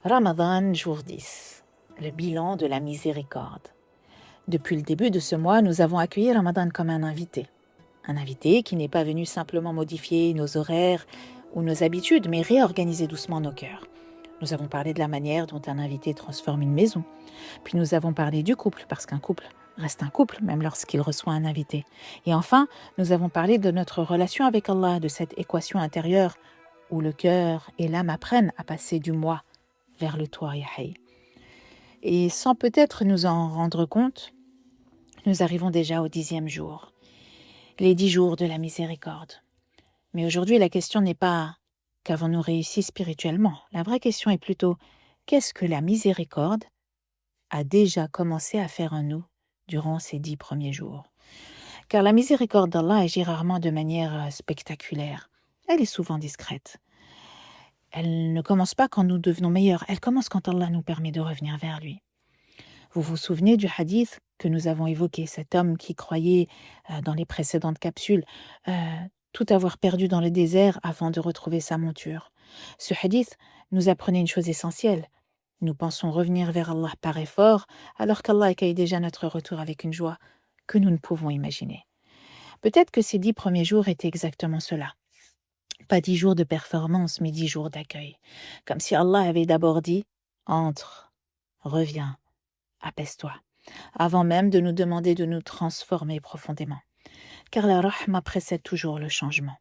Ramadan, jour 10. Le bilan de la miséricorde. Depuis le début de ce mois, nous avons accueilli Ramadan comme un invité. Un invité qui n'est pas venu simplement modifier nos horaires ou nos habitudes, mais réorganiser doucement nos cœurs. Nous avons parlé de la manière dont un invité transforme une maison. Puis nous avons parlé du couple, parce qu'un couple reste un couple, même lorsqu'il reçoit un invité. Et enfin, nous avons parlé de notre relation avec Allah, de cette équation intérieure où le cœur et l'âme apprennent à passer du moi vers le toi, Yahya. Et sans peut-être nous en rendre compte, nous arrivons déjà au 10e jour, les 10 jours de la miséricorde. Mais aujourd'hui, la question n'est pas qu'avons-nous réussi spirituellement. La vraie question est plutôt qu'est-ce que la miséricorde a déjà commencé à faire en nous durant ces 10 premiers jours. Car la miséricorde d'Allah agit rarement de manière spectaculaire. Elle est souvent discrète. Elle ne commence pas quand nous devenons meilleurs, elle commence quand Allah nous permet de revenir vers lui. Vous vous souvenez du hadith que nous avons évoqué, cet homme qui croyait dans les précédentes capsules tout avoir perdu dans le désert avant de retrouver sa monture. Ce hadith nous apprenait une chose essentielle. Nous pensons revenir vers Allah par effort, alors qu'Allah accueille déjà notre retour avec une joie que nous ne pouvons imaginer. Peut-être que ces 10 premiers jours étaient exactement cela. Pas 10 jours de performance, mais 10 jours d'accueil. Comme si Allah avait d'abord dit « Entre, reviens, apaise-toi », avant même de nous demander de nous transformer profondément. Car la rahma précède toujours le changement.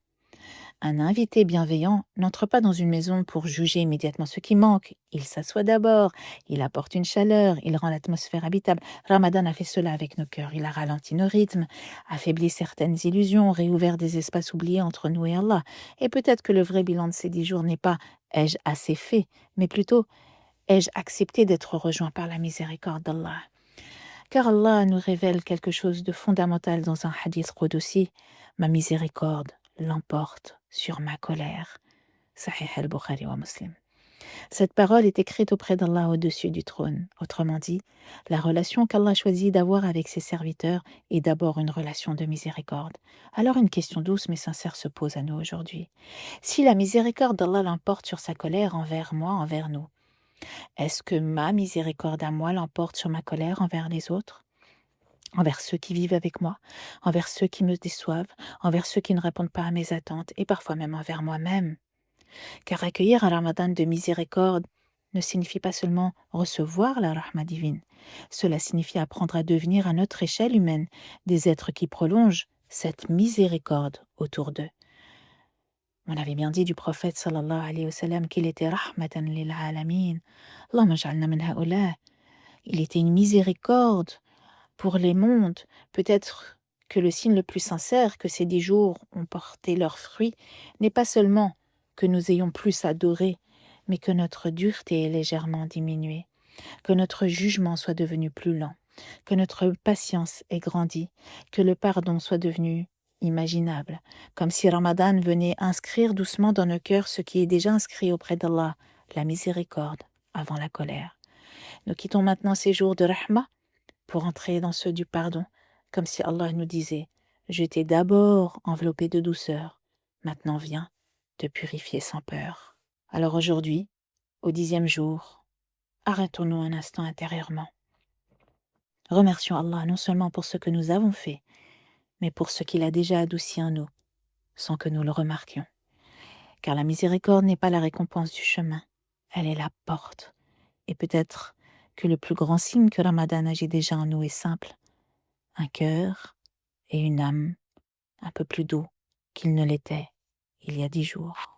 Un invité bienveillant n'entre pas dans une maison pour juger immédiatement ce qui manque. Il s'assoit d'abord, il apporte une chaleur, il rend l'atmosphère habitable. Ramadan a fait cela avec nos cœurs. Il a ralenti nos rythmes, affaibli certaines illusions, réouvert des espaces oubliés entre nous et Allah. Et peut-être que le vrai bilan de ces 10 jours n'est pas « ai-je assez fait ?», mais plutôt « ai-je accepté d'être rejoint par la miséricorde d'Allah ?» Car Allah nous révèle quelque chose de fondamental dans un hadith qudsi. Ma miséricorde l'emporte sur ma colère. Sahih al-Bukhari wa Muslim. Cette parole est écrite auprès d'Allah au-dessus du trône. Autrement dit, la relation qu'Allah choisit d'avoir avec ses serviteurs est d'abord une relation de miséricorde. Alors une question douce mais sincère se pose à nous aujourd'hui. Si la miséricorde d'Allah l'emporte sur sa colère envers moi, envers nous, est-ce que ma miséricorde à moi l'emporte sur ma colère envers les autres ? Envers ceux qui vivent avec moi, envers ceux qui me déçoivent, envers ceux qui ne répondent pas à mes attentes et parfois même envers moi-même. Car accueillir un ramadan de miséricorde ne signifie pas seulement recevoir la rahma divine. Cela signifie apprendre à devenir à notre échelle humaine des êtres qui prolongent cette miséricorde autour d'eux. On avait bien dit du prophète sallallahu alayhi wa sallam qu'il était rahmatan lil alamin. Allahumma ja'alna min ha'ula. Il était une miséricorde pour les mondes. Peut-être que le signe le plus sincère que ces 10 jours ont porté leurs fruits n'est pas seulement que nous ayons plus adoré, mais que notre dureté ait légèrement diminué, que notre jugement soit devenu plus lent, que notre patience ait grandi, que le pardon soit devenu imaginable, comme si Ramadan venait inscrire doucement dans nos cœurs ce qui est déjà inscrit auprès d'Allah, la miséricorde avant la colère. Nous quittons maintenant ces jours de rahma pour entrer dans ceux du pardon, comme si Allah nous disait « Je t'ai d'abord enveloppé de douceur, maintenant viens te purifier sans peur ». Alors aujourd'hui, au 10e jour, arrêtons-nous un instant intérieurement. Remercions Allah non seulement pour ce que nous avons fait, mais pour ce qu'il a déjà adouci en nous, sans que nous le remarquions. Car la miséricorde n'est pas la récompense du chemin, elle est la porte. Et peut-être que le plus grand signe que Ramadan agit déjà en nous est simple, un cœur et une âme un peu plus doux qu'ils ne l'étaient il y a 10 jours.